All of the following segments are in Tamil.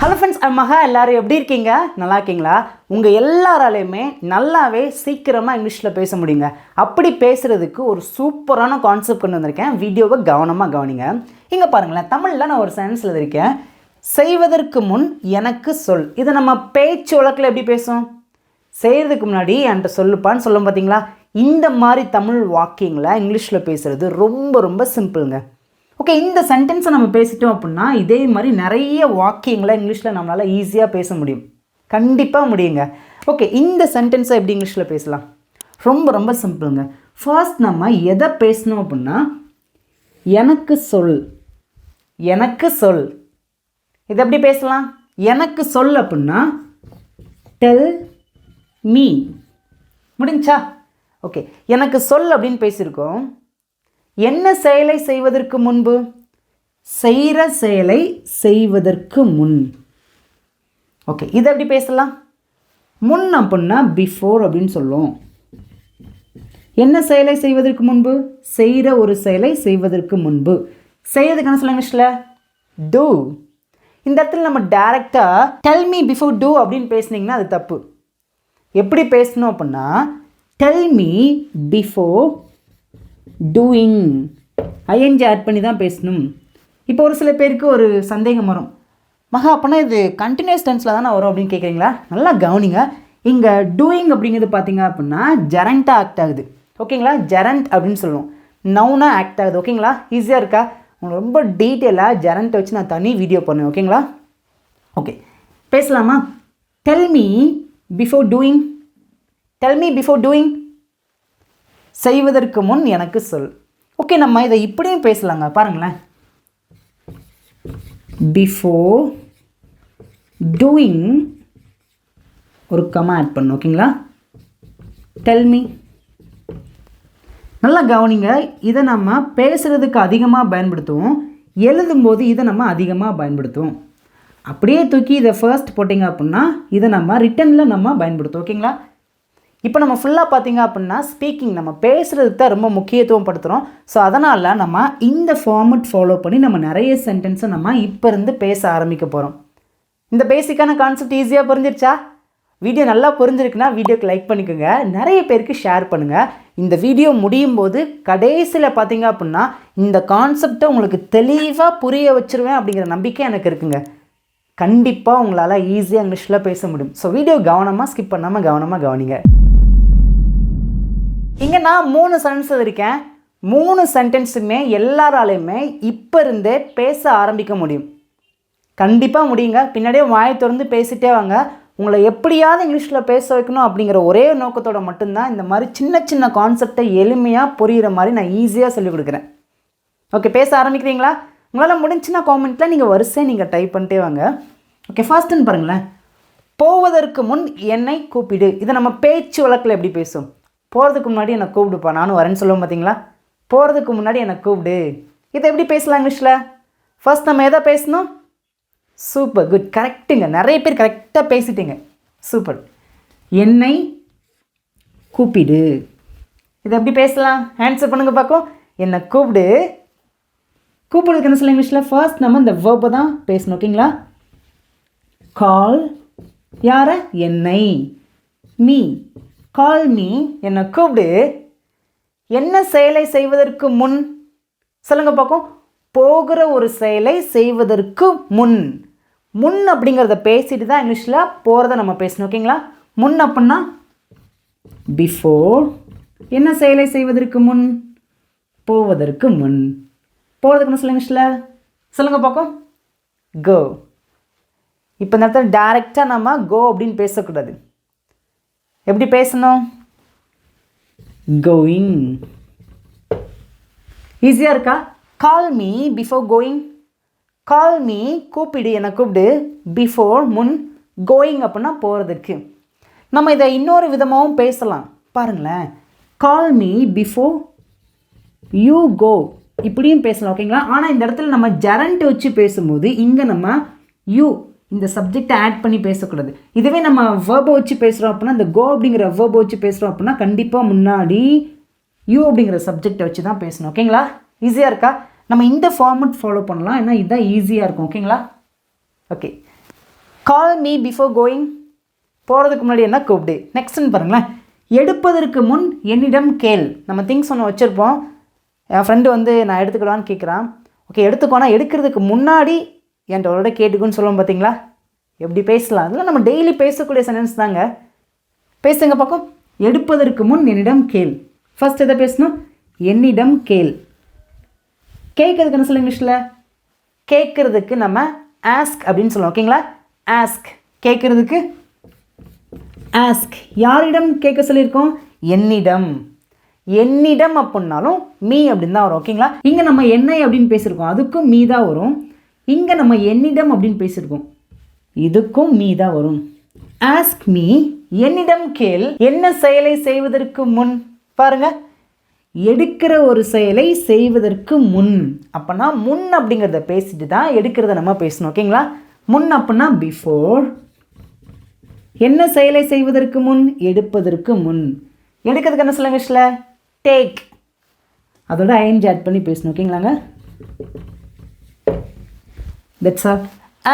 ஹலோ ஃப்ரெண்ட்ஸ், மகா. எல்லோரும் எப்படி இருக்கீங்க? நல்லா இருக்கீங்களா? உங்கள் எல்லாராலையுமே நல்லாவே சீக்கிரமாக இங்கிலீஷில் பேச முடியுங்க. அப்படி பேசுகிறதுக்கு ஒரு சூப்பரான கான்செப்ட் கொண்டு வந்திருக்கேன். வீடியோவை கவனமாக கவனிங்க. இங்கே பாருங்களேன், தமிழில் நான் ஒரு சென்டென்ஸ் எழுதியிருக்கேன். செய்வதற்கு முன் எனக்கு சொல். இதை நம்ம பேச்சு வழக்கில் எப்படி பேசுவோம்? செய்கிறதுக்கு முன்னாடி என்கிட்ட சொல்லுப்பான்னு சொல்லும். பார்த்தீங்களா? இந்த மாதிரி தமிழ் வாக்கியங்களை இங்கிலீஷில் பேசுகிறது ரொம்ப ரொம்ப சிம்பிளுங்க. ஓகே, இந்த சென்டென்ஸை நம்ம பேசிட்டோம் அப்படின்னா இதே மாதிரி நிறைய வாக்கியங்களை இங்கிலீஷில் நம்மளால் ஈஸியாக பேச முடியும். கண்டிப்பாக முடியுங்க. ஓகே, இந்த சென்டென்ஸை எப்படி இங்கிலீஷில் பேசலாம்? ரொம்ப ரொம்ப சிம்பிளுங்க. ஃபர்ஸ்ட் நம்ம எதை பேசணும் அப்படின்னா, எனக்கு சொல். எனக்கு சொல். இதை எப்படி பேசலாம்? எனக்கு சொல் அப்படின்னா டெல் மீ. முடிஞ்சா? ஓகே, எனக்கு சொல் அப்படின்னு பேசியிருக்கோம். என்ன செயலை செய்வதற்கு முன்பு? செய்கிற செயலை செய்வதற்கு முன். ஓகே, இதை எப்படி பேசலாம்? முன் அப்படின்னா பிஃபோர் அப்படின்னு சொல்லுவோம். என்ன செயலை செய்வதற்கு முன்பு? செய்கிற ஒரு செயலை செய்வதற்கு முன்பு. செய்யறதுக்கு என்ன சொல்ல இங்கிலீஷில்? டூ. இந்த இடத்துல நம்ம டைரெக்டாக டெல் மீ பிஃபோர் டூ அப்படின்னு பேசுனீங்கன்னா அது தப்பு. எப்படி பேசணும் அப்படின்னா tell me before doing. ING add பண்ணி தான் பேசணும். இப்போ ஒரு சில பேருக்கு ஒரு சந்தேகம் வரும், மகா அப்படின்னா இது கண்டினியூஸ் டென்ஸில் தானே வரும் அப்படின்னு கேட்குறீங்களா? நல்லா கவனிங்க. இங்கே டூயிங் அப்படிங்கிறது பார்த்தீங்க அப்படின்னா ஜெரண்ட்டாக ஆக்ட் ஆகுது. ஓகேங்களா? ஜெரண்ட் அப்படின்னு சொல்லுவோம். நவுனாக ஆக்ட் ஆகுது. ஓகேங்களா? ஈஸியாக இருக்கா? உங்களுக்கு ரொம்ப டீட்டெயிலாக ஜெரண்ட்டை வச்சு நான் தனி வீடியோ பண்ணுவேன். ஓகேங்களா? ஓகே, பேசலாமா? Del me before doing. Del me before doing. செய்வதற்கு முன் எனக்கு சொல். ஓகே, நம்ம இதை இப்படியும் பேசலாங்க. பாருங்களேன், பிஃபோர் டூயிங் ஒரு கமா ஆட் பண்ணும். ஓகேங்களா? Tell me. நல்லா கவனிங்க. இதை நம்ம பேசுகிறதுக்கு அதிகமாக பயன்படுத்துவோம், எழுதும்போது இதை நம்ம அதிகமாக பயன்படுத்துவோம். அப்படியே தூக்கி இதை ஃபர்ஸ்ட் போட்டிங்க அப்படின்னா இதை நம்ம ரிட்டனில் நம்ம பயன்படுத்துவோம். ஓகேங்களா? இப்போ நம்ம ஃபுல்லாக பார்த்தீங்க அப்படின்னா ஸ்பீக்கிங், நம்ம பேசுகிறதுக்கு தான் ரொம்ப முக்கியத்துவம் படுத்துகிறோம். ஸோ அதனால் நம்ம இந்த ஃபார்மெட் ஃபாலோ பண்ணி நம்ம நிறைய சென்டென்ஸை நம்ம இப்போ இருந்து பேச ஆரம்பிக்க போகிறோம். இந்த பேசிக்கான கான்செப்ட் ஈஸியாக புரிஞ்சிருச்சா? வீடியோ நல்லா புரிஞ்சிருக்குன்னா வீடியோக்கு லைக் பண்ணிக்கோங்க, நிறைய பேருக்கு ஷேர் பண்ணுங்கள். இந்த வீடியோ முடியும் போது கடைசியில் பார்த்தீங்க அப்படின்னா இந்த கான்செப்டை உங்களுக்கு தெளிவாக புரிய வச்சுருவேன் அப்படிங்கிற நம்பிக்கை எனக்கு இருக்குங்க. கண்டிப்பாக உங்களால் ஈஸியாக இங்கிலீஷில் பேச முடியும். ஸோ வீடியோ கவனமாக ஸ்கிப் பண்ணாமல் கவனமாக கவனிங்க. இங்கே நான் 3 சென்டென்ஸ் இருக்கேன். 3 சென்டென்ஸுமே எல்லாராலையுமே இப்போ இருந்தே பேச ஆரம்பிக்க முடியும். கண்டிப்பாக முடியுங்க. பின்னாடியே வாயை திறந்து பேசிட்டே வாங்க. உங்களை எப்படியாவது இங்கிலீஷில் பேச வைக்கணும் அப்படிங்கிற ஒரே நோக்கத்தோடு மட்டும்தான் இந்த மாதிரி சின்ன சின்ன கான்செப்டை எளிமையாக புரிகிற மாதிரி நான் ஈஸியாக சொல்லிக் கொடுக்குறேன். ஓகே, பேச ஆரம்பிக்கிறீங்களா? உங்களால் முடிஞ்சுன்னா காமெண்ட்டில் நீங்கள் வரிசையாக நீங்கள் டைப் பண்ணிட்டே வாங்க. ஓகே, ஃபர்ஸ்ட்டுன்னு பாருங்களேன், போவதற்கு முன் என்னை கூப்பிடு. இதை நம்ம பேச்சு வழக்கில் எப்படி பேசுவோம்? போகிறதுக்கு முன்னாடி என்னை கூப்பிடுப்பா, நானும் வரேன்னு சொல்லுவோம். பார்த்தீங்களா? போகிறதுக்கு முன்னாடி என்னை கூப்பிடு. இதை எப்படி பேசலாம் இங்கிலீஷில்? ஃபர்ஸ்ட் நம்ம எதை பேசணும்? சூப்பர், குட், கரெக்டுங்க. நிறைய பேர் கரெக்டாக பேசிட்டீங்க. சூப்பர். என்னை கூப்பிடு. இதை எப்படி பேசலாம்? ஆன்சர் பண்ணுங்க பார்க்கும். என்னை கூப்பிடு. கூப்பிடுறதுக்கு என்ன சொல்ல இங்கிலீஷில்? ஃபர்ஸ்ட் நம்ம இந்த வேர்பை தான் பேசணும். ஓகேங்களா? கால். யாரை? என்னை. மீ. Call me. என்னை கூப்பிடு. என்ன செயலை செய்வதற்கு முன்? சொல்லுங்க பார்க்கும். போகிற ஒரு செயலை செய்வதற்கு முன். முன் அப்படிங்கிறத பேசிட்டு தான் இங்கிலீஷில் போகிறத நம்ம பேசணும். ஓகேங்களா? முன் அப்படின்னா பிஃபோர். என்ன செயலை செய்வதற்கு முன்? போவதற்கு முன். போகிறதுக்கு என்ன சொல்லுங்க இங்கிலீஷில்? சொல்லுங்க பார்க்கும். கோ. இப்போ இந்த இடத்துல டைரெக்டாக நம்ம கோ அப்படின்னு பேசக்கூடாது. எப்படி பேசணும்? கோயிங். ஈஸியாக இருக்கா? கால் me before going. Call me, கூப்பிடு, என்னை கூப்பிடு. பிஃபோர், முன். கோயிங் அப்படின்னா போகிறதுக்கு. நம்ம இதை இன்னொரு விதமாகவும் பேசலாம். பாருங்களேன், call me before you go. இப்படியும் பேசலாம். ஓகேங்களா? ஆனால் இந்த இடத்துல நம்ம ஜெரண்ட் வச்சு பேசும்போது இங்கே நம்ம யூ இந்த சப்ஜெக்டை ஆட் பண்ணி பேசக்கூடாது. இதுவே நம்ம வேர்பை வச்சு பேசுகிறோம் அப்படின்னா, இந்த கோ அப்படிங்கிற வேர்பை வச்சு பேசுகிறோம் அப்படின்னா கண்டிப்பாக முன்னாடி யூ அப்படிங்கிற சப்ஜெக்டை வச்சு தான் பேசணும். ஓகேங்களா? ஈஸியாக இருக்கா? நம்ம இந்த ஃபார்மெட் ஃபாலோ பண்ணலாம், ஏன்னா இதுதான் ஈஸியாக இருக்கும். ஓகேங்களா? ஓகே, கால் மீ பிஃபோர் கோயிங், போகிறதுக்கு முன்னாடி என்ன கூப்பிடு. நெக்ஸ்ட்னு பாருங்களேன், எடுப்பதற்கு முன் என்னிடம் கேள். நம்ம திங்ஸ் ஒன்று வச்சுருப்போம், என் ஃப்ரெண்டு வந்து நான் எடுத்துக்கலான்னு கேட்குறான். ஓகே எடுத்துக்கோனா எடுக்கிறதுக்கு முன்னாடி என்கிட்ட கேட்டுக்குன்னு சொல்லுவோம் பார்த்தீங்களா, எப்படி பேசலாம். அதெல்லாம் நம்ம டெய்லி பேசக்கூடிய சென்டென்ஸ் தாங்க. பேசுங்க பக்கம். எடுப்பதற்கு முன் என்னிடம் கேள். ஃபர்ஸ்ட் எதை பேசணும், என்னிடம் கேள். கேட்கறதுக்கு என்ன சொல்ல இங்கிலீஷில், கேட்குறதுக்கு நம்ம ஆஸ்க் அப்படின்னு சொல்லுவோம். ஓகேங்களா, ஆஸ்க். கேட்குறதுக்கு ஆஸ்க். யாரிடம் கேட்க சொல்லியிருக்கோம், என்னிடம். என்னிடம் அப்படின்னாலும் மீ அப்படின்னு தான் வரும். ஓகேங்களா, இங்கே நம்ம என்னை அப்படின்னு பேசியிருக்கோம், அதுக்கும் மீ தான் வரும். இங்கே நம்ம என்னிடம் அப்படின்னு பேசியிருக்கோம், இதுக்கும் மீ தான் வரும். ஆஸ்க் மீ, என்னிடம் கேள். என்ன செயலை செய்வதற்கு முன், பாருங்க, எடுக்கிற ஒரு செயலை செய்வதற்கு முன். அப்போனா முன் அப்படிங்கிறத பேசிட்டு தான் எடுக்கிறத நம்ம பேசணும். ஓகேங்களா, முன் அப்படின்னா பிஃபோர். என்ன செயலை செய்வதற்கு முன், எடுப்பதற்கு முன். எடுக்கிறதுக்கு என்ன சொல்லுங்க இங்கிலீஷில், டேக். அதோட ஐஎன்ஜி ஆட் பண்ணி பேசணும். ஓகேங்களாங்க, that's all.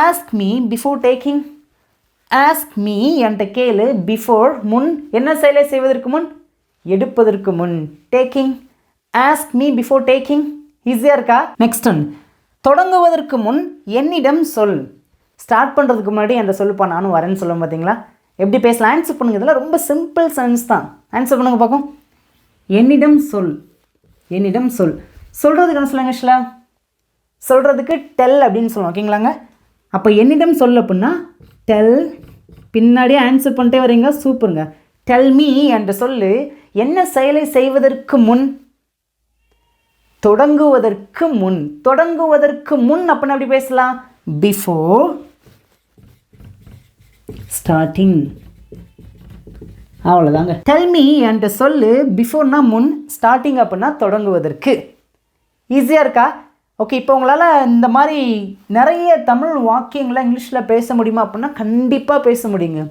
Ask me before taking. Ask me என்கிட்ட கேளு, பிஃபோர் முன். என்ன செயலை செய்வதற்கு முன், எடுப்பதற்கு முன். Taking. Ask me before taking. ஈஸியாக இருக்கா. நெக்ஸ்ட் ஒன், தொடங்குவதற்கு முன் என்னிடம் சொல். ஸ்டார்ட் பண்ணுறதுக்கு முன்னாடி என்கிட்ட சொல்லுப்பா நானும் வரேன்னு சொல்லுவோம் பார்த்தீங்களா, எப்படி பேசலாம். ஆன்சர் பண்ணுங்க, இதெல்லாம் ரொம்ப சிம்பிள் சென்ஸ் தான். ஆன்சர் பண்ணுங்க பார்க்கும். என்னிடம் சொல். என்னிடம் சொல். சொல்கிறதுக்கு என்ன சொல்லுங்க இங்கிலீஷில், சொல்கிறதுக்கு டெல் அப்படின்னு சொல்லுவோம். ஓகேங்களாங்க, அப்போ என்னிடம் சொல் அப்படின்னா டெல். பின்னாடியே ஆன்சர் பண்ணிட்டே வரீங்க, சூப்பருங்க. டெல் மீ என்ற சொல்லு என்ன செயலை செய்வதற்கு முன், தொடங்குவதற்கு முன். தொடங்குவதற்கு முன் அப்படின்னா எப்படி பேசலாம், பிஃபோர் ஸ்டார்டிங். அவ்வளோதாங்க. டெல் மீ என்ற சொல்லு பிஃபோர்னா முன், ஸ்டார்டிங் அப்படின்னா தொடங்குவதற்கு. ஈஸியாக இருக்கா. ஓகே, இப்போ உங்களால் இந்த மாதிரி நிறைய தமிழ் வாக்கியங்களை இங்கிலீஷில் பேச முடியுமா அப்படின்னா கண்டிப்பாக பேச முடியுங்க.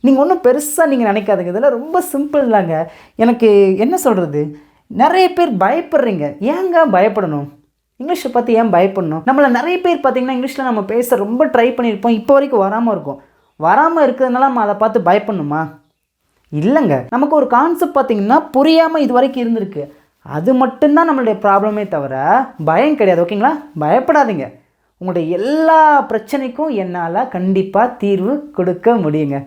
நீங்கள் ஒன்றும் பெருசாக நீங்கள் நினைக்காதுங்க, இதெல்லாம் ரொம்ப சிம்பிள் தாங்க. எனக்கு என்ன சொல்கிறது, நிறைய பேர் பயப்படுறீங்க. ஏங்க பயப்படணும், இங்கிலீஷை பார்த்து ஏன் பயப்படணும். நம்மளை நிறைய பேர் பார்த்திங்கன்னா இங்கிலீஷில் நம்ம பேச ரொம்ப ட்ரை பண்ணியிருப்போம், இப்போ வரைக்கும் வராமல் இருக்கும். வராமல் இருக்கிறதுனால நம்ம அதை பார்த்து பயப்படணுமா, இல்லைங்க. நமக்கு ஒரு கான்செப்ட் பார்த்திங்கன்னா புரியாமல் இது வரைக்கும் இருந்திருக்கு, அது மட்டும்தான் நம்மளுடைய ப்ராப்ளமே தவிர பயம் கிடையாது. ஓகேங்களா, பயப்படாதீங்க. உங்களுடைய எல்லா பிரச்சனைக்கும் என்னால் கண்டிப்பாக தீர்வு கொடுக்க முடியுங்க.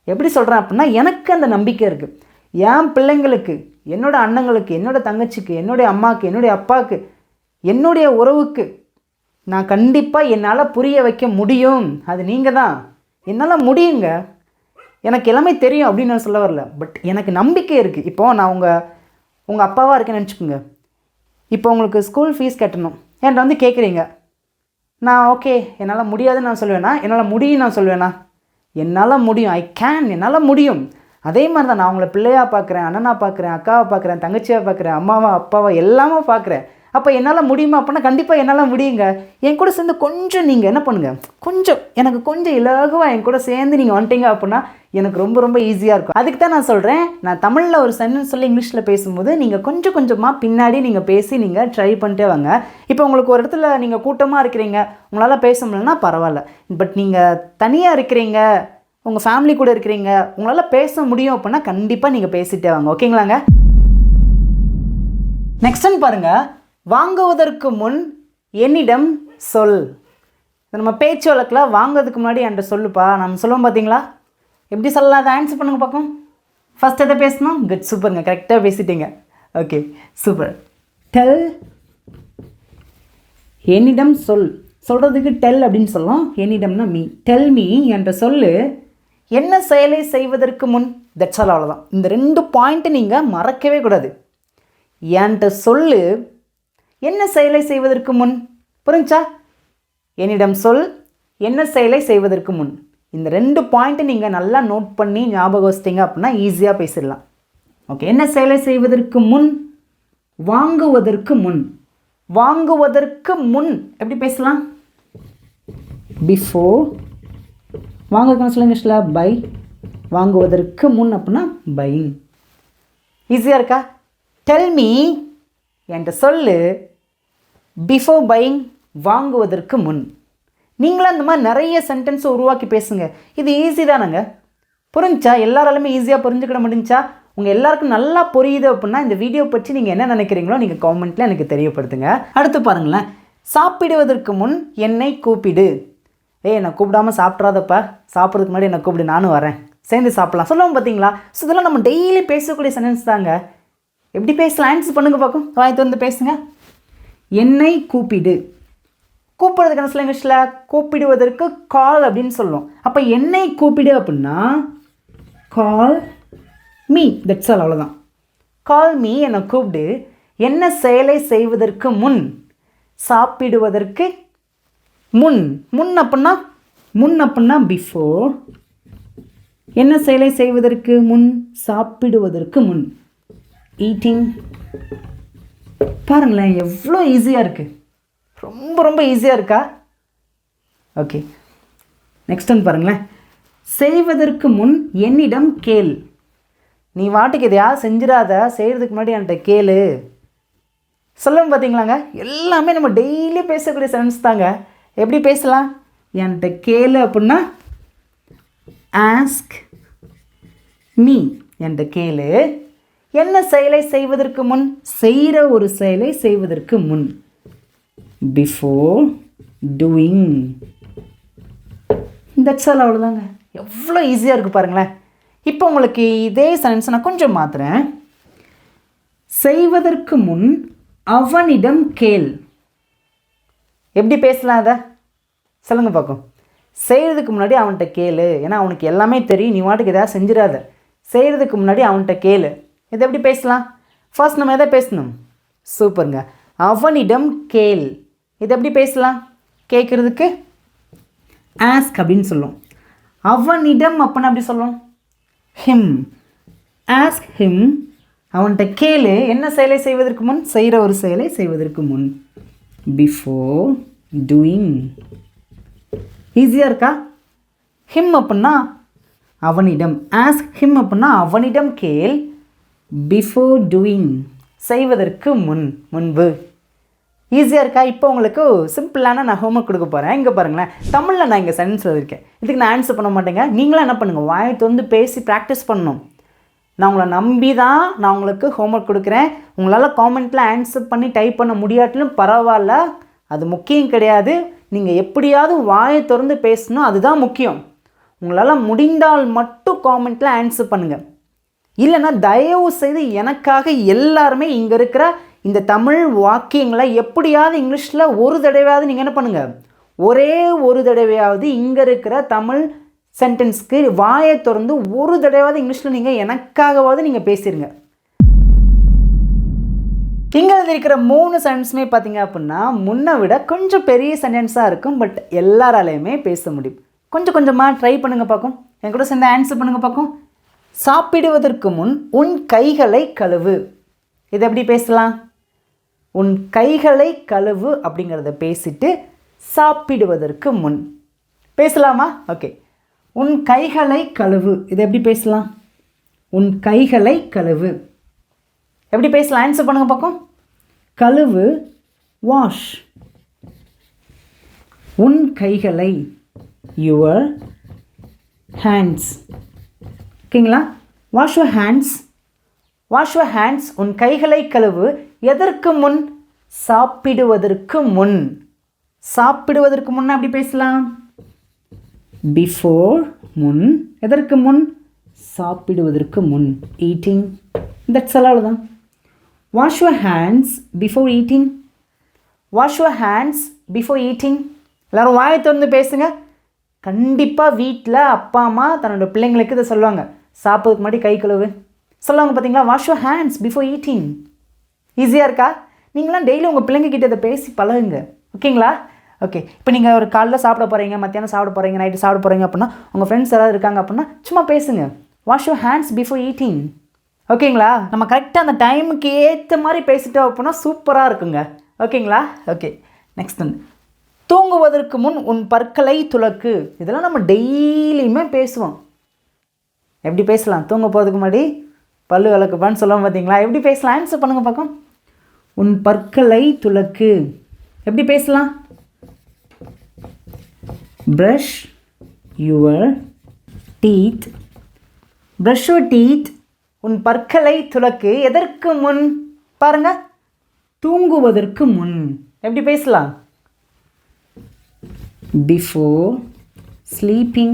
எப்படி சொல்கிறேன் அப்படின்னா, எனக்கு அந்த நம்பிக்கை இருக்குது. என் பிள்ளைங்களுக்கு, என்னோடய அண்ணங்களுக்கு, என்னோடய தங்கச்சிக்கு, என்னுடைய அம்மாவுக்கு, என்னுடைய அப்பாவுக்கு, என்னுடைய உறவுக்கு நான் கண்டிப்பாக என்னால் புரிய வைக்க முடியும். அது நீங்கள் தான். என்னால் முடியுங்க, எனக்கு எல்லாமே தெரியும் அப்படின்னு நான் சொல்ல வரல, பட் எனக்கு நம்பிக்கை இருக்குது. இப்போது நான் உங்கள் அப்பாவாக இருக்கேன்னு நினச்சிக்கோங்க. இப்போ உங்களுக்கு ஸ்கூல் ஃபீஸ் கட்டணும், என்கிட்ட வந்து கேட்குறீங்க. நான் ஓகே என்னால் முடியாதுன்னு நான் சொல்லுவேன்னா, என்னால் முடியும் நான் சொல்லுவேன்னா, என்னால் முடியும், ஐ கேன், என்னால் முடியும். அதே மாதிரி தான் நான் உங்களை பிள்ளையாக பார்க்குறேன், அண்ணனாக பார்க்குறேன், அக்காவை பார்க்குறேன், தங்கச்சியாக பார்க்குறேன், அம்மாவா அப்பாவா எல்லாமே பார்க்குறேன். அப்போ என்னால் முடியுமா அப்படின்னா கண்டிப்பாக என்னால் முடியுங்க. என் கூட சேர்ந்து கொஞ்சம் நீங்கள் என்ன பண்ணுங்கள், கொஞ்சம் எனக்கு கொஞ்சம் இலகுவாக என் கூட சேர்ந்து நீங்கள் வந்துட்டீங்க அப்படின்னா எனக்கு ரொம்ப ரொம்ப ஈஸியாக இருக்கும். அதுக்கு தான் நான் சொல்கிறேன், நான் தமிழில் ஒரு சென்டென்ஸ் சொல்லி இங்கிலீஷில் பேசும்போது நீங்கள் கொஞ்சம் கொஞ்சமாக பின்னாடி நீங்கள் பேசி நீங்கள் ட்ரை பண்ணிட்டே வாங்க. இப்போ உங்களுக்கு ஒரு இடத்துல நீங்கள் கூட்டமாக இருக்கிறீங்க, உங்களால் பேச முடியலன்னா பரவாயில்ல, பட் நீங்கள் தனியாக இருக்கிறீங்க, உங்கள் ஃபேமிலி கூட இருக்கிறீங்க, உங்களால் பேச முடியும் அப்படின்னா கண்டிப்பாக நீங்கள் பேசிகிட்டே வாங்க. ஓகேங்களாங்க. நெக்ஸ்ட்னு பாருங்கள், வாங்குவதற்கு முன் என்னிடம் சொல். நம்ம பேச்சு வழக்கில் வாங்குறதுக்கு முன்னாடி என்கிட்ட சொல்லுப்பா நம்ம சொல்லுவோம் பார்த்தீங்களா, எப்படி சொல்லலாம், அதை ஆன்சர் பண்ணுங்க பார்க்கும். ஃபஸ்ட் எதை பேசணும், குட், சூப்பருங்க, கரெக்டாக பேசிட்டீங்க. Okay super. டெல், என்னிடம் சொல். சொல்கிறதுக்கு டெல் அப்படின்னு சொல்லலாம், என்னிடம்னா மீ. டெல் மீ என்ற சொல்லு என்ன செயலை செய்வதற்கு முன். தட்ஸ் ஆல், அவ்வளோதான். இந்த 2 பாயிண்ட்டு நீங்கள் மறக்கவே கூடாது. என்கிட்ட சொல்லு என்ன செயலை செய்வதற்கு முன். புரிஞ்சா, என்னிடம் சொல் என்ன செயலை செய்வதற்கு முன். இந்த 2 பாயிண்ட்டு நீங்கள் நல்லா நோட் பண்ணி ஞாபகம் வச்சிட்டிங்க அப்படின்னா ஈஸியாக பேசிடலாம். ஓகே, என்ன செயலை செய்வதற்கு முன், வாங்குவதற்கு முன். வாங்குவதற்கு முன் எப்படி பேசலாம், பிஃபோர். வாங்குவதற்கு சொல்லுங்க பை. வாங்குவதற்கு முன் அப்படின்னா பையிங். ஈஸியாக இருக்கா. டெல் மீ என்கிட்ட சொல்லு பிஃபோர் பையிங், வாங்குவதற்கு முன். நீங்களும் அந்த மாதிரி நிறைய சென்டென்ஸை உருவாக்கி பேசுங்க. இது ஈஸி தானேங்க. புரிஞ்சா? எல்லாராலுமே ஈஸியாக புரிஞ்சுக்கிட முடிஞ்சா? உங்கள் எல்லாருக்கும் நல்லா புரியுது அப்படின்னா இந்த வீடியோ பற்றி நீங்கள் என்ன நினைக்கிறீங்களோ நீங்கள் காமெண்ட்டில் எனக்கு தெரியப்படுத்துங்க. அடுத்து பாருங்களேன், சாப்பிடுவதற்கு முன் என்னை கூப்பிடு. நான் கூப்பிடாமல் சாப்பிட்றாதப்பா, சாப்பிட்றதுக்கு முன்னாடி என்னை கூப்பிடு, நானும் வரேன், சேர்ந்து சாப்பிட்லாம் சொல்லுவோம் பார்த்தீங்களா? ஸோ இதெல்லாம் நம்ம டெய்லி பேசக்கூடிய சென்டென்ஸ் தாங்க. எப்படி பேசலாம்? ஆன்சர் பண்ணுங்க பார்க்கும். வாய்த்து வந்து பேசுங்க. என்னை கூப்பிடு. கூப்பிடுறதுக்கு என்ன சொல்ல இங்கிலீஷில்? கூப்பிடுவதற்கு கால் அப்படின்னு சொல்லுவோம். அப்போ என்னை கூப்பிடு அப்படின்னா கால் மீ, தட்ஸ் ஆல், அவ்வளோதான். கால் மீ, என்னை கூப்பிடு. என்ன செயலை செய்வதற்கு முன்? சாப்பிடுவதற்கு முன். முன் அப்படின்னா பிஃபோர். என்ன செயலை செய்வதற்கு முன்? சாப்பிடுவதற்கு முன். ஈட்டிங். பாருங்களேன் எவ்வளோ ஈஸியாக இருக்குது. ரொம்ப ரொம்ப ஈஸியாக இருக்கா? ஓகே, நெக்ஸ்ட் ஒன்று பாருங்களேன். செய்வதற்கு முன் என்னிடம் கேள். நீ வாட்டுக்கு எதையாவது செஞ்சிடாத, செய்கிறதுக்கு முன்னாடி என்கிட்ட கேளு சொல்லுவோம் பார்த்தீங்களாங்க. எல்லாமே நம்ம டெய்லி பேசக்கூடிய சென்டென்ஸ் தாங்க. எப்படி பேசலாம்? என்கிட்ட கேளு அப்படின்னா ஆஸ்க் மீ, என்கிட்ட கேளு. என்ன செயலை செய்வதற்கு முன்? செய்கிற ஒரு செயலை செய்வதற்கு முன். Before doing. தட்ஸ் ஆல், அவ்வளோதாங்க. எவ்வளோ ஈஸியாக இருக்குது பாருங்களேன். இப்போ உங்களுக்கு இதே சென்டென்ஸ் நான் கொஞ்சம் மாற்றுறேன். செய்வதற்கு முன் அவனிடம் கேள். எப்படி பேசலாம் அதை? சொல்லுங்கள் பார்க்கும். செய்கிறதுக்கு முன்னாடி அவன்கிட்ட கேளு, ஏன்னா அவனுக்கு எல்லாமே தெரியும், நீ வாட்டுக்கு எதாவது செஞ்சிடாத. செய்கிறதுக்கு முன்னாடி அவன்கிட்ட கேளு. இதை எப்படி பேசலாம்? ஃபர்ஸ்ட் நம்ம எதை பேசணும்? சூப்பருங்க, அவனிடம் கேள். இது எப்படி பேசலாம்? கேட்குறதுக்கு ஆஸ்க் அப்படின்னு சொல்லுவோம். அவனிடம் அப்படின்னா அப்படி சொல்லுவோம் ஹிம். ஆஸ்க் ஹிம், அவன்கிட்ட கேளு. என்ன செயலை செய்வதற்கு முன்? செய்கிற ஒரு செயலை செய்வதற்கு முன். Before doing. ஈஸியாக இருக்கா? ஹிம் அப்படின்னா அவனிடம். ஆஸ்க் ஹிம் அப்படின்னா அவனிடம் கேள். பிஃபோர் டூயிங், செய்வதற்கு முன், முன்பு. ஈஸியாக இருக்கா? இப்போ உங்களுக்கு சிம்பிளான நான் ஹோம்ஒர்க் கொடுக்க போகிறேன். இங்கே பாருங்களேன், தமிழில் நான் இங்கே சென்டென்ஸ் எழுதியிருக்கேன். இதுக்கு நான் ஆன்சர் பண்ண மாட்டேங்க. நீங்களும் என்ன பண்ணுங்கள், வாயை திறந்து பேசி ப்ராக்டிஸ் பண்ணணும். நான் உங்களை நம்பி தான் நான் உங்களுக்கு ஹோம்ஒர்க் கொடுக்குறேன். உங்களால் காமெண்ட்டில் ஆன்சர் பண்ணி டைப் பண்ண முடியாட்டிலும் பரவாயில்ல, அது முக்கியம் கிடையாது. நீங்கள் எப்படியாவது வாயை திறந்து பேசணும், அதுதான் முக்கியம். உங்களால் முடிந்தால் மட்டும் காமெண்ட்டில் ஆன்சர் பண்ணுங்கள். இல்லைன்னா தயவு செய்து எனக்காக எல்லாருமே இங்கே இருக்கிற இந்த தமிழ் வாக்கியங்களை எப்படியாவது இங்கிலீஷில் ஒரு தடவையாவது நீங்கள் என்ன பண்ணுங்கள், ஒரே ஒரு தடவையாவது இங்கே இருக்கிற தமிழ் சென்டென்ஸ்க்கு வாயை திறந்து ஒரு தடவையாவது இங்கிலீஷில் நீங்கள் எனக்காகவாவது நீங்கள் பேசிடுங்க. இங்கே இருக்கிற 3 சென்டென்ஸுமே பார்த்தீங்க அப்படின்னா முன்னை விட கொஞ்சம் பெரிய சென்டென்ஸாக இருக்கும். பட் எல்லாராலையுமே பேச முடியும். கொஞ்சம் கொஞ்சமாக ட்ரை பண்ணுங்கள் பார்க்கும். என் கூட சேர்ந்து ஆன்சர் பண்ணுங்கள் பார்க்கும். சாப்பிடுவதற்கு முன் உன் கைகளை கழுவு. இது எப்படி பேசலாம்? உன் கைகளை கழுவு அப்படிங்கிறத பேசிட்டு சாப்பிடுவதற்கு முன் பேசலாமா? ஓகே, உன் கைகளை கழுவு. இது எப்படி பேசலாம்? உன் கைகளை கழுவு. எப்படி பேசலாம்? ஆன்சர் பண்ணுங்க பார்க்கும். கழுவு, வாஷ். உன் கைகளை, யுவர் ஹேண்ட்ஸ். ஓகேங்களா? Wash your hands. Wash your hands. உன் கைகளை கழுவு. எதற்கு முன்? சாப்பிடுவதற்கு முன். சாப்பிடுவதற்கு முன் அப்படி பேசலாம். பிஃபோர், முன். எதற்கு முன்? சாப்பிடுவதற்கு முன். ஈட்டிங். தட்ஸ் ஆல், அவ்வளோதான். Wash your hands before eating. Wash your hands before eating. எல்லோரும் வாயை திறந்து பேசுங்க. கண்டிப்பாக வீட்டில் அப்பா அம்மா தன்னோட பிள்ளைங்களுக்கு இதை சொல்லுவாங்க. சாப்பிட்றதுக்கு முன்னாடி கை கழுவு சொல்லுவாங்க பார்த்தீங்களா? Wash your hands before eating. ஈஸியாக இருக்கா? நீங்களாம் டெய்லி உங்கள் பிள்ளைங்க கிட்ட இதை பேசி பழகுங்க. ஓகேங்களா? ஓகே, இப்போ நீங்கள் ஒரு காலைல சாப்பிட போகிறீங்க, மத்தியானம் சாப்பிட போகிறீங்க, நைட்டு சாப்பிட போகிறீங்க அப்படின்னா உங்கள் ஃப்ரெண்ட்ஸ் யாராவது இருக்காங்க அப்படின்னா சும்மா பேசுங்க. Wash your hands before eating. ஓகேங்களா? நம்ம கரெக்டாக அந்த டைமுக்கு ஏற்ற மாதிரி பேசிட்டோம் அப்படின்னா சூப்பராக இருக்குங்க. ஓகேங்களா? Okay, next one. தூங்குவதற்கு முன் உன் பற்களை துலக்கு. இதெல்லாம் நம்ம டெய்லியுமே பேசுவோம். எப்படி பேசலாம்? தூங்க போகிறதுக்கு முன்னாடி பல்லு விளக்குப்பான்னு சொல்லுவோம் பார்த்தீங்களா? எப்படி பேசலாம்? ஆன்சர் பண்ணுங்கள் பார்க்கும். உன் பற்களை துலக்கு. எப்படி பேசலாம்? brush your teeth. brush your teeth. உன் பற்களை துலக்கு. எதற்கு முன்? பாருங்க, தூங்குவதற்கு முன். எப்படி பேசலாம்? before sleeping.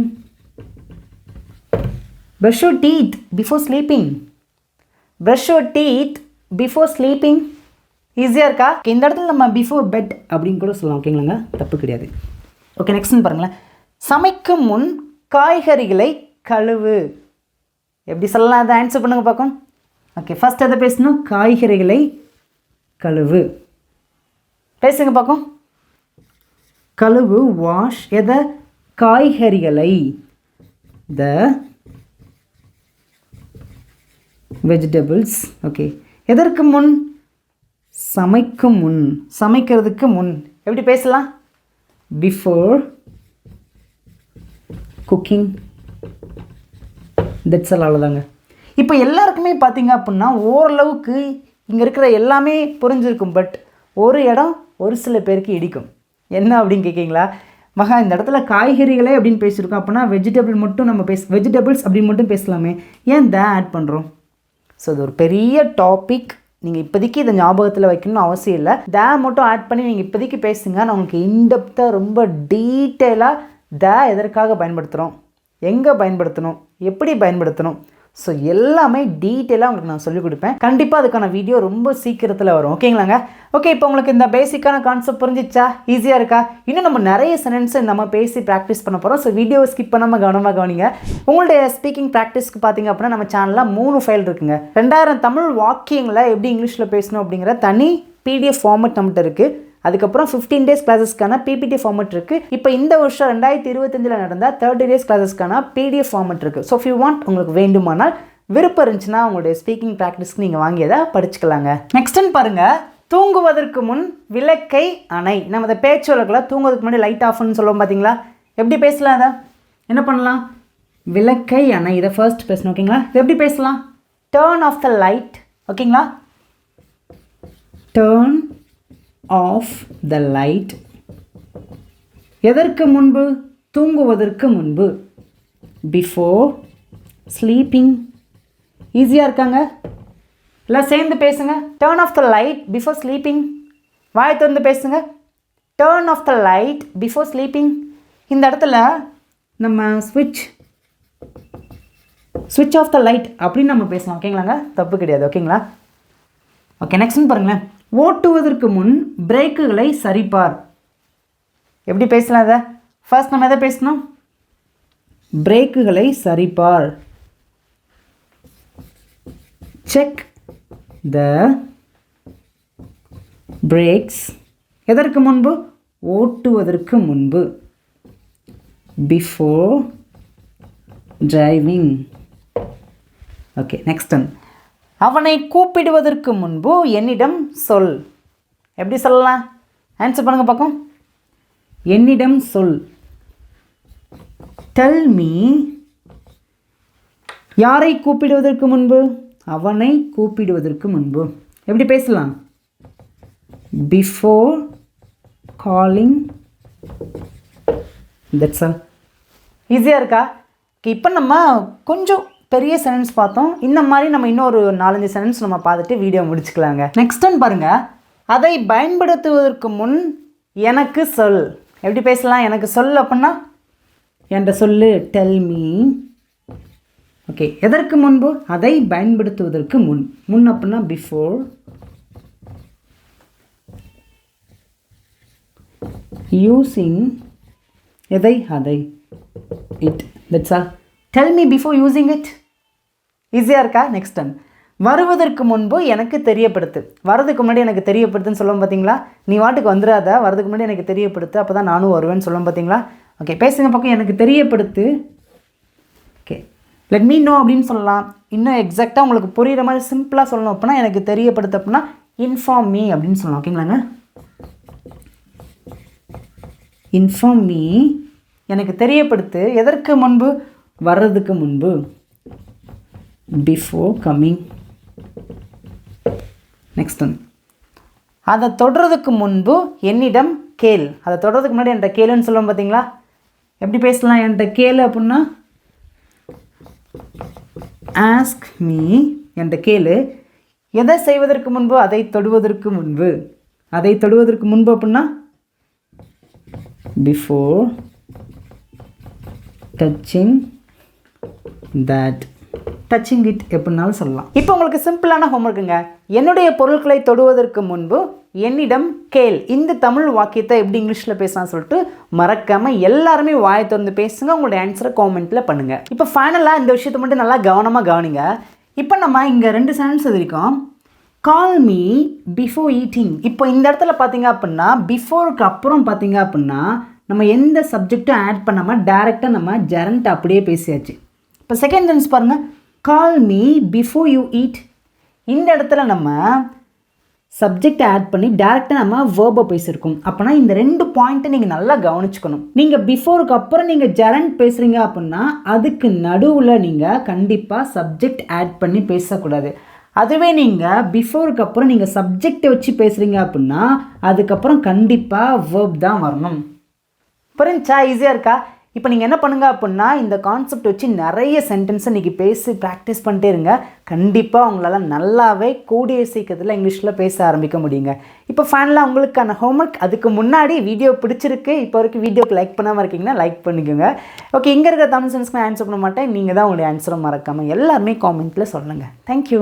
brush your teeth before sleeping. brush your teeth before sleeping. ஈஸியாக இருக்கா? இந்த இடத்துல நம்ம பிஃபோர் பெட் அப்படின்னு கூட சொல்லலாம். ஓகேங்களாங்க, தப்பு கிடையாது. ஓகே, நெக்ஸ்ட்னு பாருங்களேன். சமைக்கும் முன் காய்கறிகளை கழுவு. எப்படி சொல்லலாம்? அதை ஆன்சர் பண்ணுங்க பார்க்கும். ஓகே, ஃபர்ஸ்ட் எதை பேசணும்? காய்கறிகளை கழுவு. பேசுங்க பார்க்கும். கழுவு, வாஷ். எதை? காய்கறிகளை. த வெஜிடபிள்ஸ். ஓகே, எதற்கு முன்? சமைக்கும் முன். சமைக்கிறதுக்கு முன். எப்படி பேசலாம்? Before cooking. That's all. அவ்வளோதாங்க. இப்போ எல்லாருக்குமே பார்த்தீங்க அப்படின்னா ஓரளவுக்கு இங்கே இருக்கிற எல்லாமே புரிஞ்சிருக்கும். பட் ஒரு இடம் ஒரு சில பேருக்கு இடிக்கும். என்ன அப்படின்னு கேட்குறீங்களா? மகா, இந்த இடத்துல காய்கறிகளே அப்படின்னு பேசியிருக்கோம், அப்படின்னா வெஜிடபிள் மட்டும் நம்ம வெஜிடபிள்ஸ் அப்படின்னு மட்டும் பேசலாமே, ஏன் த ஆட் பண்ணுறோம்? ஸோ இது ஒரு பெரிய டாபிக். நீங்கள் இப்போதைக்கு இதை ஞாபகத்தில் வைக்கணும்னு அவசியம் இல்லை. த மட்டும் ஆட் பண்ணி நீங்கள் இப்போதைக்கு பேசுங்க. நான் உங்களுக்கு இன்டெப்த்தாக ரொம்ப டீட்டெயிலாக த எதற்காக பயன்படுத்துகிறோம், எங்கே பயன்படுத்தணும், எப்படி பயன்படுத்தணும், ஸோ எல்லாமே டீட்டெயிலாக உங்களுக்கு நான் சொல்லிக் கொடுப்பேன். கண்டிப்பாக அதுக்கான வீடியோ ரொம்ப சீக்கிரத்தில் வரும். ஓகேங்களாங்க? ஓகே, இப்போ உங்களுக்கு இந்த பேசிக்கான கான்செப்ட் புரிஞ்சிச்சா? ஈஸியாக இருக்கா? இன்னும் நம்ம நிறைய சென்டென்ஸை நம்ம பேசி ப்ராக்டிஸ் பண்ண போகிறோம். ஸோ வீடியோவை ஸ்கிப் பண்ணாமல் கவனமாக கவனிங்க. உங்களுடைய ஸ்பீக்கிங் ப்ராக்டிஸ்க்கு பார்த்தீங்க அப்படின்னா நம்ம சேனலில் 3 ஃபைல் இருக்குங்க. 2000 தமிழ் வாக்கியங்களை எப்படி இங்கிலீஷில் பேசணும் அப்படிங்கிற தனி PDF ஃபார்மெட் நம்மகிட்ட இருக்குது. அதுக்கப்புறம் 15 days கிளாஸஸ்க்கான PPT ஃபார்மெட் இருக்குது. இப்போ இந்த வருஷம் 2025 நடந்த 30 days கிளாஸஸ்க்கான PDF ஃபார்மெட் இருக்குது. ஸோ இஃப் யூ வாண்ட், உங்களுக்கு வேண்டுமானால், விருப்பம் இருந்துச்சுன்னா உங்களுடைய ஸ்பீக்கிங் ப்ராக்டிஸ்க்கு நீங்கள் வாங்கியதை படிச்சுக்கலாங்க. நெக்ஸ்ட்னு பாருங்கள். தூங்குவதற்கு முன் விளக்கை அணை. நம்ம அதை பேச்சு வழக்கில் தூங்குவதற்கு முன்னாடி லைட் ஆஃப்னு சொல்லுவோம் பார்த்தீங்களா? எப்படி பேசலாம்? அதை என்ன பண்ணலாம்? விளக்கை அணை. இதை ஃபர்ஸ்ட் பேசணும். ஓகேங்களா? இது எப்படி பேசலாம்? Turn off the light. ஓகேங்களா? Turn off the light. எதற்கு முன்பு? தூங்குவதற்கு முன்பு. Before sleeping. ஈஸியாக இருக்காங்க? எல்லாம் சேர்ந்து பேசுங்க. Turn off the light before sleeping. வாய் திறந்து பேசுங்க. Turn off the light before sleeping. இந்த இடத்துல நம்ம ஸ்விட்ச் ஆஃப் த லைட் அப்படின்னு நம்ம பேசலாம். ஓகேங்களாங்க? தப்பு கிடையாது. ஓகேங்களா? ஓகே, நெக்ஸ்ட்னு பாருங்களேன். ஓட்டுவதற்கு முன் பிரேக்குகளை சரிபார். எப்படி பேசலாம்? அதை ஃபர்ஸ்ட் நம்ம எதை பேசணும்? பிரேக்குகளை சரிபார். Check the brakes. எதற்கு முன்பு? ஓட்டுவதற்கு முன்பு. Before driving. Okay, next. அவனை கூப்பிடுவதற்கு முன்பு என்னிடம் சொல். எப்படி சொல்லலாம்? ஆன்சர் பண்ணுங்க பார்க்கும். என்னிடம் சொல். Tell me. யாரை கூப்பிடுவதற்கு முன்பு? அவனை கூப்பிடுவதற்கு முன்பு. எப்படி பேசலாம்? Before calling. That's all. ஈஸியாக இருக்கா? இப்போ நம்ம கொஞ்சம் பெரிய சென்டென்ஸ் பார்த்தோம். இந்த மாதிரி நம்ம இன்னொரு 4-5 சென்டென்ஸ் நம்ம பார்த்துட்டு வீடியோ முடிச்சுக்கலாங்க. நெக்ஸ்ட்னு பாருங்கள். அதை பயன்படுத்துவதற்கு முன் எனக்கு சொல். எப்படி பேசலாம்? எனக்கு சொல் அப்படின்னா என்ற சொல்லு. Tell me. ஓகே, எதற்கு முன்பு? அதை பயன்படுத்துவதற்கு முன். முன் அப்படின்னா பிஃபோர். யூசிங். எதை? அதை. It. That's all. Del me before using it. ஈஸியாக இருக்கா? Next time. வருவதற்கு முன்பு எனக்கு தெரியப்படுத்து. வரதுக்கு முன்னாடி எனக்கு தெரியப்படுத்துன்னு சொல்லுவோம் பார்த்தீங்களா? நீ வாட்டுக்கு வந்துடாத, வரதுக்கு முன்னாடி எனக்கு தெரியப்படுத்து, அப்போ தான் நானும் வருவேன்னு சொல்லுவோம் பார்த்தீங்களா? ஓகே, பேசுங்க பக்கம். எனக்கு தெரியப்படுத்து. ஓகே, லெட் மீ நோ அப்படின்னு சொல்லலாம். இன்னும் எக்ஸாக்டாக உங்களுக்கு புரிகிற மாதிரி சிம்பிளாக சொல்லணும் அப்படின்னா எனக்கு தெரியப்படுத்து அப்படின்னா இன்ஃபார்ம் மீ அப்படின்னு சொல்லலாம். ஓகேங்களாங்க? Inform me. எனக்கு தெரியப்படுத்து. எதற்கு முன்பு? வர்றதுக்கு முன்பு. Before coming. Next one. அதை தொடர்றதுக்கு முன்பு என்னிடம் கேள். அதை தொடர்றதுக்கு முன்னாடி என்ற கேளுன்னு சொல்லுவோம் பார்த்தீங்களா? எப்படி பேசலாம்? என்கிட்ட கேளு அப்படின்னா ஆஸ்க் மீ, என்கிட்ட கேளு. எதை செய்வதற்கு முன்பு? அதை தொடுவதற்கு முன்பு. அதை தொடுவதற்கு முன்பு அப்படின்னா before touching that, touching it எப்படின்னாலும் சொல்லலாம். இப்போ உங்களுக்கு சிம்பிளான ஹோம்ஒர்க்குங்க. என்னுடைய பொருட்களை தொடுவதற்கு முன்பு என்னிடம் கேள். இந்த தமிழ் வாக்கியத்தை எப்படி இங்கிலீஷில் பேசலாம் சொல்லிட்டு மறக்காமல் எல்லாருமே வாயை திறந்து பேசுங்க. உங்களுடைய ஆன்சரை காமெண்ட்டில் பண்ணுங்கள். இப்போ ஃபைனலாக இந்த விஷயத்தை மட்டும் நல்லா கவனமாக கவனிங்க. இப்போ நம்ம இங்கே 2 சென்டென்ஸ் எழுதிருக்கோம். Call me before eating. இப்போ இந்த இடத்துல பார்த்தீங்க அப்படின்னா பிஃபோருக்கு அப்புறம் பார்த்தீங்க அப்படின்னா நம்ம எந்த சப்ஜெக்டும் ஆட் பண்ணாமல் டேரெக்டாக நம்ம ஜெரண்ட் அப்படியே பேசியாச்சு. இப்போ செகண்ட் சென்டென்ஸ் பாருங்கள், கால் மீ பிஃபோர் யூ ஈட். இந்த இடத்துல நம்ம சப்ஜெக்ட் ஆட் பண்ணி டேரெக்டாக நம்ம வேர்பை பேசியிருக்கோம். அப்போனா இந்த 2 பாயிண்ட்டை நீங்கள் நல்லா கவனிச்சுக்கணும். நீங்கள் பிஃபோருக்கு அப்புறம் நீங்கள் ஜெரண்ட் பேசுகிறீங்க அப்படின்னா அதுக்கு நடுவில் நீங்கள் கண்டிப்பாக சப்ஜெக்ட் ஆட் பண்ணி பேசக்கூடாது. அதுவே நீங்கள் பிஃபோருக்கு அப்புறம் நீங்கள் சப்ஜெக்டை வச்சு பேசுகிறீங்க அப்படின்னா அதுக்கப்புறம் கண்டிப்பாக வேர்ப் தான் வரணும். புரிஞ்சா? ஈஸியாக இருக்கா? இப்போ நீங்கள் என்ன பண்ணுங்கள் அப்படின்னா இந்த கான்செப்ட் வச்சு நிறைய சென்டென்ஸை இன்றைக்கி பேசி ப்ராக்டிஸ் பண்ணிட்டே இருங்க. கண்டிப்பாக உங்களால் நல்லாவே கூடிய சீக்கிரத்தில் இங்கிலீஷில் பேச ஆரம்பிக்க முடியுங்க. இப்போ ஃபைனலாக உங்களுக்கான ஹோம்ஒர்க். அதுக்கு முன்னாடி வீடியோ பிடிச்சிருக்கு, இப்போ வரைக்கும் வீடியோக்கு லைக் பண்ணாமல் இருக்கீங்கன்னா லைக் பண்ணிக்கோங்க. ஓகே, இங்கே இருக்கிற தமிழ் சென்ஸ்க்கு நான் ஆன்சர் பண்ண மாட்டேன். நீங்கள் தான் உங்களுடைய ஆன்சரை மறக்காமல் எல்லாருமே காமெண்ட்டில் சொல்லுங்கள். தேங்க்யூ.